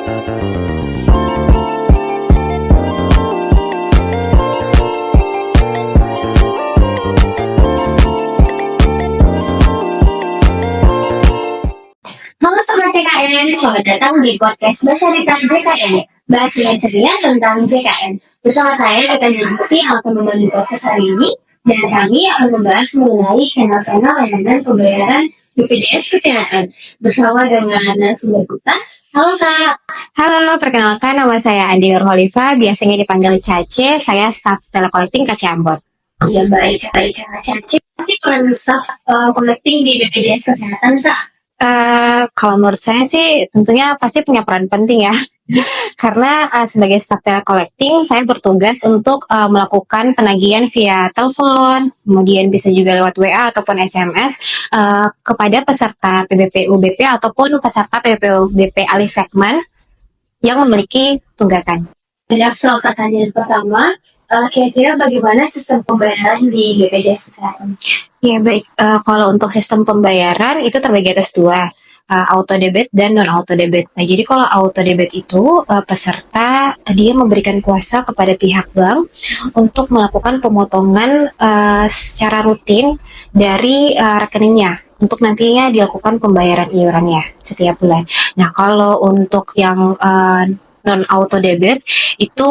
Halo Sobat JKN, selamat datang di podcast Basyarita JKN. Bahas dengan ceria tentang JKN. Bersama saya, Kata Jumati, yang akan memandu podcast hari ini. Dan kami akan membahas mengenai kanal-kanal layanan pembayaran BPJS Kesehatan. Bersama dengan narasumber kita. Halo Kak. Halo, perkenalkan nama saya Andi Nurholifa, biasanya dipanggil Cace, saya staf telecollecting KC Ambon. Ya baik Kak Caci. Pasti peran staf collecting di BPJS Kesehatan Kak. Kalau menurut saya sih tentunya pasti punya peran penting ya. Karena sebagai staf telecollecting saya bertugas untuk melakukan penagihan via telepon, kemudian bisa juga lewat WA ataupun SMS kepada peserta PBPU BP ataupun peserta PBPU BP alih segmen yang memiliki tunggakan. Jadi soal pertanyaan pertama, kira-kira bagaimana sistem pembayaran di BPJS Kesehatan? Ya baik, kalau untuk sistem pembayaran itu terbagi atas dua, auto debit dan non auto debit. Nah jadi kalau auto debit itu peserta dia memberikan kuasa kepada pihak bank untuk melakukan pemotongan secara rutin dari rekeningnya untuk nantinya dilakukan pembayaran iurannya setiap bulan. Nah kalau untuk yang non auto debit itu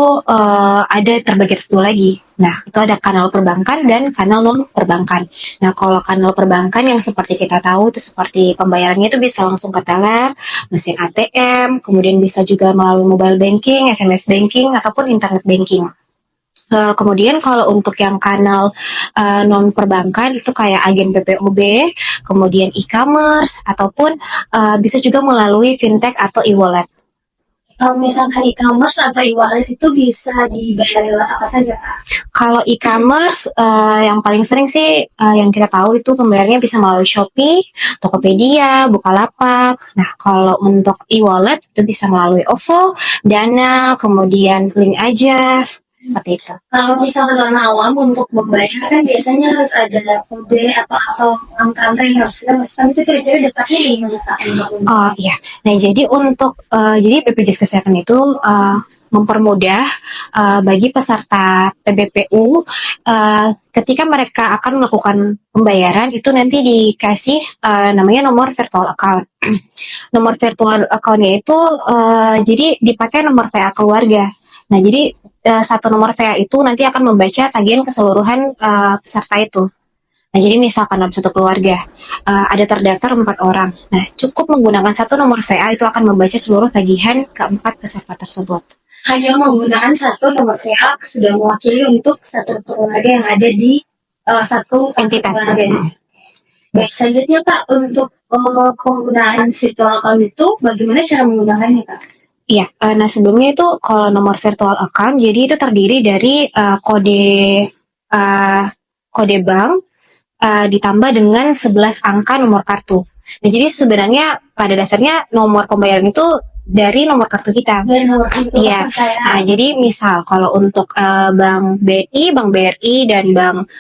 ada terbagi atas dua lagi. Nah, itu ada kanal perbankan dan kanal non perbankan. Nah, kalau kanal perbankan yang seperti kita tahu itu seperti pembayarannya itu bisa langsung ke teller, mesin ATM, kemudian bisa juga melalui mobile banking, SMS banking ataupun internet banking. Kemudian kalau untuk yang kanal non perbankan itu kayak agen PPOB, kemudian e-commerce ataupun bisa juga melalui fintech atau e-wallet. Kalau misalkan e-commerce atau e-wallet itu bisa dibayar lewat apa saja Kak? Kalau e-commerce yang paling sering sih yang kita tahu itu pembayarannya bisa melalui Shopee, Tokopedia, Bukalapak. Nah, kalau untuk e-wallet itu bisa melalui OVO, Dana, kemudian Link aja, seperti itu. Kalau misalkan orang awam untuk membayar kan biasanya harus ada kode atau angka-angka yang harus kita masukkan, itu kira-kira dapatnya di mana Kak? Oh iya, nah jadi untuk jadi BPJS Kesehatan itu mempermudah bagi peserta PBPU ketika mereka akan melakukan pembayaran itu nanti dikasih namanya nomor virtual account. Nomor virtual account-nya itu jadi dipakai nomor VA keluarga. Nah jadi satu nomor VA itu nanti akan membaca tagihan keseluruhan peserta itu. Nah, jadi misalkan dalam satu keluarga ada terdaftar 4 orang. Nah, cukup menggunakan satu nomor VA itu akan membaca seluruh tagihan keempat peserta tersebut. Hanya menggunakan satu nomor VA sudah mewakili untuk satu keluarga yang ada di satu Entitas. keluarga. Baik, selanjutnya Kak, untuk penggunaan virtual account itu bagaimana cara menggunakannya Kak? Iya, nah sebelumnya itu kalau nomor virtual account, jadi itu terdiri dari kode bank ditambah dengan 11 angka nomor kartu. Nah, jadi sebenarnya pada dasarnya nomor pembayaran itu dari nomor kartu kita. Dan nomor kartu Iya. peserta ya. Nah, jadi misal kalau untuk Bank BNI, Bank BRI, dan Bank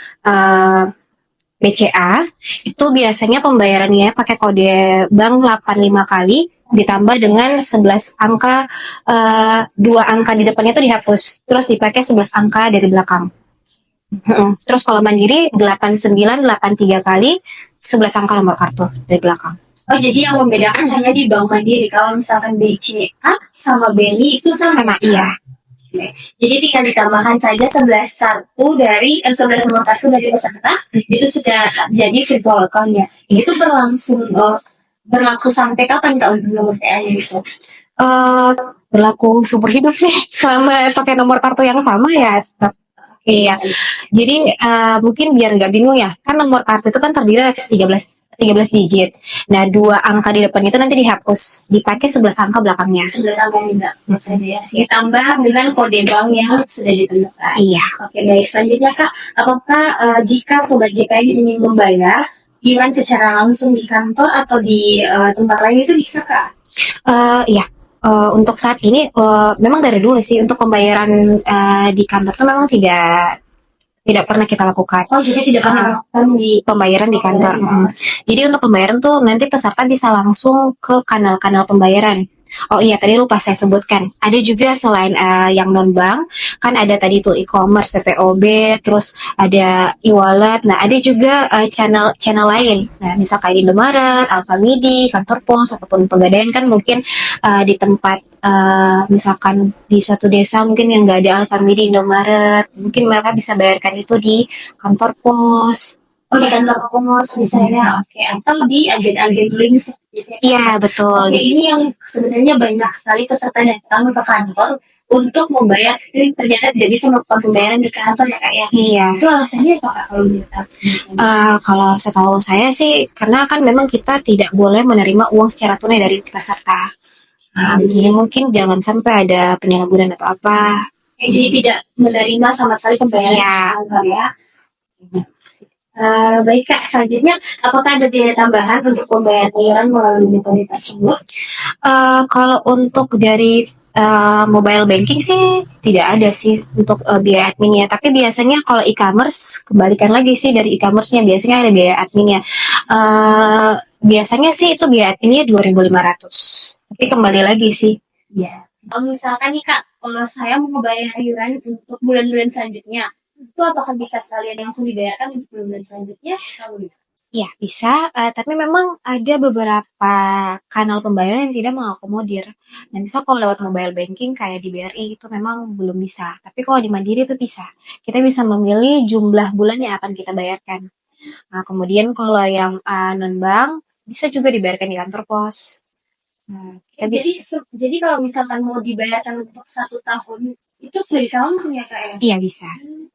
BCA, itu biasanya pembayarannya pakai kode bank 85 kali, ditambah dengan 11 angka, 2 angka di depannya itu dihapus, terus dipakai 11 angka dari belakang. Terus kalau mandiri 8983 kali 11 angka nomor kartu dari belakang. Oh, jadi yang membedakan hanya di Bank Mandiri. Kalau misalkan BCA sama BNI itu sama. Iya. Jadi tinggal ditambahkan saja 11 kartu dari 11 nomor kartu dari peserta, itu sudah jadi virtual account-nya. Itu berlaku sampai kapan Kak untuk nomor TA-nya itu? Berlaku seumur hidup sih, selama pakai nomor kartu yang sama ya tetap. Iya. Jadi mungkin biar nggak bingung ya, kan nomor kartu itu kan terdiri dari 13 digit. Nah, 2 angka di depannya itu nanti dihapus, dipakai 11 angka belakangnya. 11 angka tidak maksudnya ya. Ditambah dengan kode bank yang sudah ditentukan. Iya. Oke, baik. Selanjutnya Kak, apakah jika Sobat JKN ingin membayar iuran secara langsung di kantor atau di tempat lain itu bisa Kak? Iya. Untuk saat ini memang dari dulu sih untuk pembayaran di kantor tuh memang tidak pernah kita lakukan. Oh, jadi tidak pernah melakukan di pembayaran di kantor. Jadi untuk pembayaran tuh nanti peserta bisa langsung ke kanal-kanal pembayaran. Oh iya, tadi lupa saya sebutkan. Ada juga selain yang non-bank, kan ada tadi tuh e-commerce, PPOB, terus ada e-wallet. Nah, ada juga channel lain. Nah, misalkan Indomaret, Alfamidi, kantor pos, ataupun Pegadaian kan mungkin di tempat misalkan di suatu desa mungkin yang nggak ada Alfamidi, Indomaret, mungkin mereka bisa bayarkan itu di kantor pos. Oh, di kantor pos misalnya, oke. Atau di agen-agen link seperti itu. Iya, betul. Oke, ini yang sebenarnya banyak sekali peserta datang ke kantor untuk membayar link, ternyata tidak bisa melakukan pembayaran di kantor ya kak ya. Iya. Itu alasannya apa kak kalau boleh tahu? Kalau setahu saya sih, karena kan memang kita tidak boleh menerima uang secara tunai dari peserta. Jadi mungkin jangan sampai ada penyalahgunaan atau apa. Jadi tidak menerima sama sekali pembayaran Iya. di kantor ya. Baik kak, selanjutnya apakah ada biaya tambahan untuk pembayaran iuran melalui metode tersebut? Kalau untuk dari mobile banking sih tidak ada sih untuk biaya adminnya. Tapi biasanya kalau e-commerce kebalikan lagi sih dari e-commerce-nya biasanya ada biaya adminnya. Biasanya sih itu biaya adminnya 2.500. Tapi kembali lagi sih. Ya. Kalau misalkan nih kak, kalau saya mau bayar iuran untuk bulan-bulan selanjutnya, itu apakah bisa sekalian langsung dibayarkan untuk bulan-bulan selanjutnya? Ya, bisa, tapi memang ada beberapa kanal pembayaran yang tidak mengakomodir. Nah, misal kalau lewat mobile banking kayak di BRI itu memang belum bisa. Tapi kalau di Mandiri itu bisa. Kita bisa memilih jumlah bulan yang akan kita bayarkan. Nah, kemudian kalau yang non-bank bisa juga dibayarkan di kantor pos. Nah, kita bisa. Jadi kalau misalkan mau dibayarkan untuk 1 tahun, itu sudah bisa langsung ya kak ya? Iya bisa.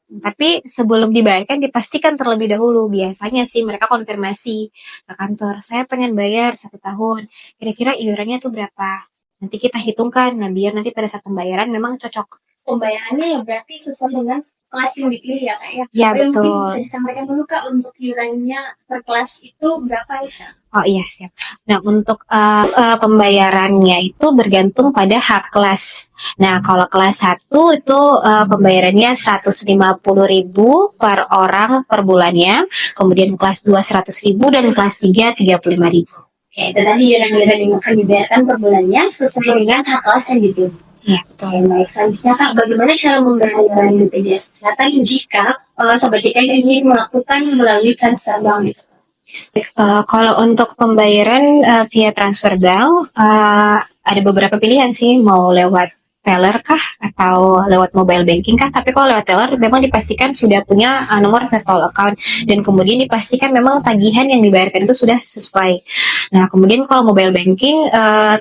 Tapi sebelum dibayarkan dipastikan terlebih dahulu. Biasanya sih mereka konfirmasi ke kantor. Saya pengen bayar 1 tahun. Kira-kira iurannya tuh berapa? Nanti kita hitungkan. Nah biar nanti pada saat pembayaran memang cocok. Pembayarannya ya berarti sesuai dengan kelas yang dipilih ya kak ya? Ya Mungkin betul. bisa disampaikan dulu kak untuk iurannya per kelas itu berapa ya kak? Oh iya siap. Nah untuk pembayarannya itu bergantung pada hak kelas. Nah kalau kelas 1 itu pembayarannya 150.000 per orang per bulannya. Kemudian kelas 2 100.000 dan kelas 3 35.000. Oke, itu tadi iuran-iuran yang akan dibayarkan per bulannya sesuai dengan hak kelas yang dipilih. Iya Oke, baik. Selanjutnya kak, bagaimana cara membayar iuran BPJS Kesehatan jika sobat JK ingin melakukan melalui transfer bank gitu? Kalau untuk pembayaran via transfer bank, ada beberapa pilihan sih, mau lewat teller kah atau lewat mobile banking kah? Tapi kalau lewat teller memang dipastikan sudah punya nomor virtual account dan kemudian dipastikan memang tagihan yang dibayarkan itu sudah sesuai. Nah, kemudian kalau mobile banking,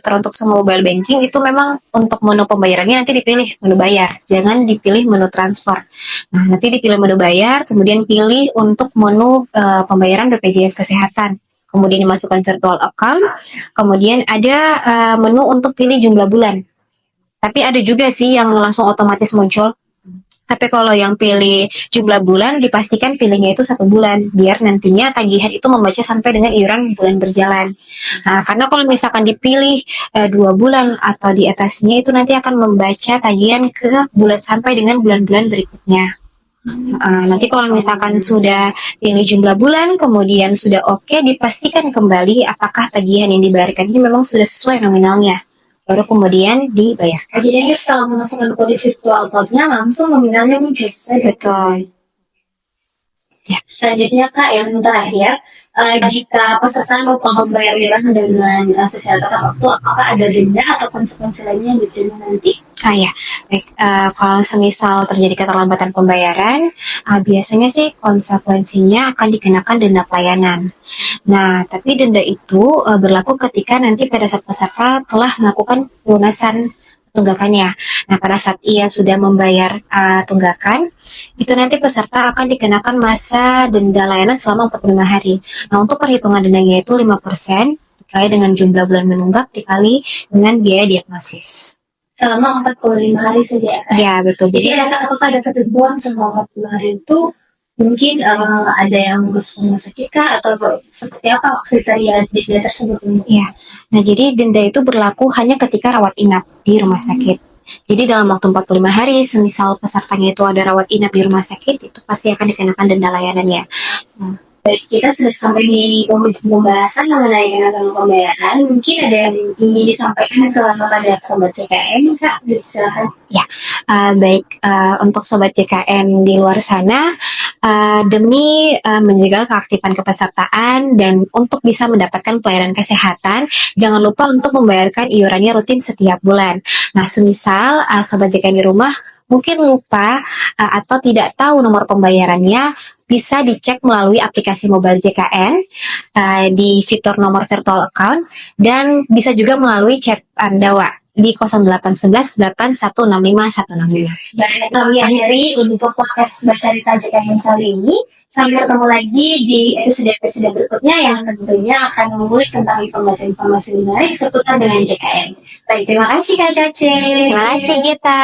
teruntuk semua mobile banking itu memang untuk menu pembayarannya nanti dipilih menu bayar, jangan dipilih menu transfer. Nah, nanti dipilih menu bayar, kemudian pilih untuk menu pembayaran BPJS Kesehatan. Kemudian dimasukkan virtual account, kemudian ada menu untuk pilih jumlah bulan. Tapi ada juga sih yang langsung otomatis muncul. Tapi kalau yang pilih jumlah bulan, dipastikan pilihnya itu 1 bulan. Biar nantinya tagihan itu membaca sampai dengan iuran bulan berjalan. Nah, karena kalau misalkan dipilih 2 bulan atau di atasnya, itu nanti akan membaca tagihan ke bulan sampai dengan bulan-bulan berikutnya. Nanti kalau misalkan sudah pilih jumlah bulan, kemudian sudah oke, dipastikan kembali apakah tagihan yang dibayarkan ini memang sudah sesuai nominalnya. Baru kemudian dibayar. Jadi setelah memasukkan kode virtual account-nya langsung nominalnya muncul sesuai. Betul. Ya. Selanjutnya kak yang terakhir, jika peserta lupa membayar iuran dengan sesuai tepat waktu, apakah ada denda atau konsekuensi lainnya yang diterima nanti? Ya, baik. Kalau semisal terjadi keterlambatan pembayaran, biasanya sih konsekuensinya akan dikenakan denda pelayanan. Nah, tapi denda itu berlaku ketika nanti pada saat peserta telah melakukan pelunasan tunggakannya. Nah, pada saat ia sudah membayar tunggakan, itu nanti peserta akan dikenakan masa denda layanan selama 45 hari. Nah, untuk perhitungan dendanya itu 5% dikali dengan jumlah bulan menunggak dikali dengan biaya diagnosis. Selama 45 hari saja. Ya, betul. Jadi apakah ada ketentuan selama 40 hari itu mungkin ada yang masuk rumah sakit kah atau seperti apa kriteria denda tersebut? Ya. Nah, jadi denda itu berlaku hanya ketika rawat inap di rumah sakit. Jadi dalam waktu 45 hari, semisal pesertanya itu ada rawat inap di rumah sakit, itu pasti akan dikenakan denda layanannya. Baik, kita sudah sampai di penghujung pembahasan mengenai kenaikan pembayaran. Mungkin ada yang ingin disampaikan kepada sobat CKN, Kak. Silakan. Baik, untuk sobat JKN di luar sana, demi menjaga keaktifan kepesertaan dan untuk bisa mendapatkan pelayanan kesehatan, jangan lupa untuk membayarkan iurannya rutin setiap bulan. Nah, semisal sobat JKN di rumah mungkin lupa atau tidak tahu nomor pembayarannya, bisa dicek melalui aplikasi mobile JKN di fitur nomor virtual account dan bisa juga melalui chat Pandawa di 0811 8165 165. Baik, kami akhiri untuk podcast Baca Cerita JKN kali ini. Sampai ketemu lagi di episode-episode berikutnya yang tentunya akan mengulik tentang informasi-informasi menarik seputar dengan JKN. Baik, terima kasih Kak Cace. Terima kasih Gita.